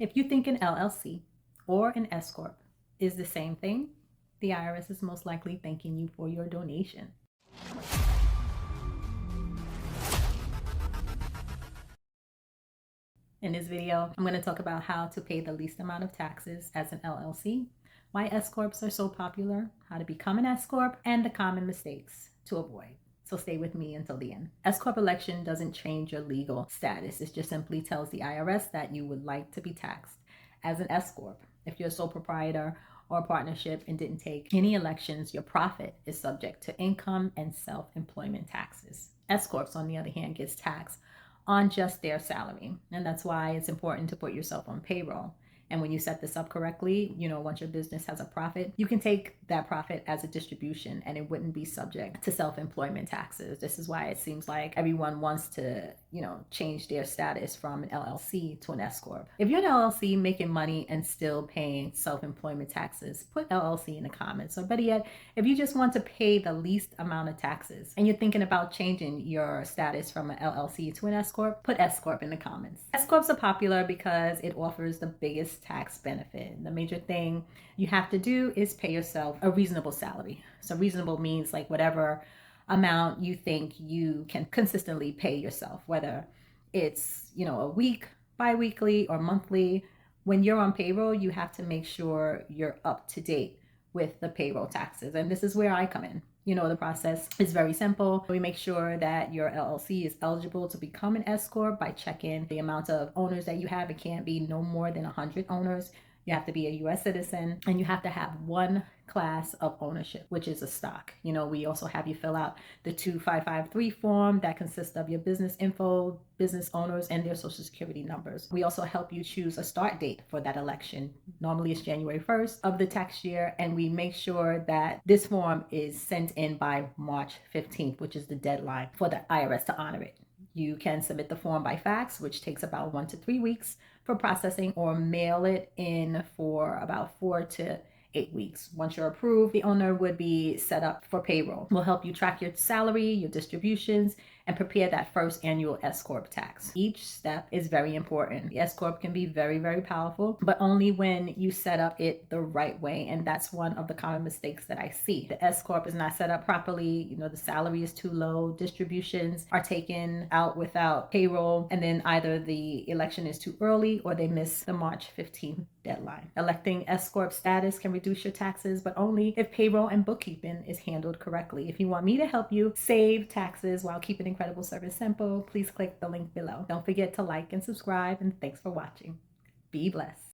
If you think an LLC or an S-Corp is the same thing, the IRS is most likely thanking you for your donation. In this video, I'm going to talk about how to pay the least amount of taxes as an LLC, why S-Corps are so popular, how to become an S-Corp, and the common mistakes to avoid. So stay with me until the end. S-Corp election doesn't change your legal status. It just simply tells the IRS that you would like to be taxed as an S-Corp. If you're a sole proprietor or a partnership and didn't take any elections, your profit is subject to income and self-employment taxes. S-Corps, on the other hand, gets taxed on just their salary. And that's why it's important to put yourself on payroll. And when you set this up correctly, once your business has a profit, you can take that profit as a distribution and it wouldn't be subject to self-employment taxes. This is why it seems like everyone wants to, change their status from an LLC to an S-Corp. If you're an LLC making money and still paying self-employment taxes, put LLC in the comments. Or better yet, if you just want to pay the least amount of taxes and you're thinking about changing your status from an LLC to an S-Corp, put S-Corp in the comments. S-Corps are popular because it offers the biggest tax benefit. The major thing you have to do is pay yourself a reasonable salary. So reasonable means like whatever amount you think you can consistently pay yourself, whether it's, a week, bi-weekly, or monthly. When you're on payroll, you have to make sure you're up to date with the payroll taxes. And this is where I come in. The process is very simple. We make sure that your LLC is eligible to become an S-Corp by checking the amount of owners that you have. It can't be no more than 100 owners. You have to be a U.S. citizen, and you have to have one class of ownership, which is a stock. We also have you fill out the 2553 form that consists of your business info, business owners, and their social security numbers. We also help you choose a start date for that election. Normally it's January 1st of the tax year, and we make sure that this form is sent in by March 15th, which is the deadline for the IRS to honor it. You can submit the form by fax, which takes about 1 to 3 weeks for processing, or mail it in for about 4 to 8 weeks. Once you're approved, the owner would be set up for payroll. We'll help you track your salary, your distributions, and prepare that first annual S-Corp tax. Each step is very important. The S-Corp can be very, very powerful, but only when you set up it the right way. And that's one of the common mistakes that I see. The S-Corp is not set up properly. The salary is too low. Distributions are taken out without payroll. And then either the election is too early or they miss the March 15th deadline. Electing S-Corp status can reduce your taxes, but only if payroll and bookkeeping is handled correctly. If you want me to help you save taxes while keeping incredible service simple, please click the link below. Don't forget to like and subscribe, and thanks for watching. Be blessed.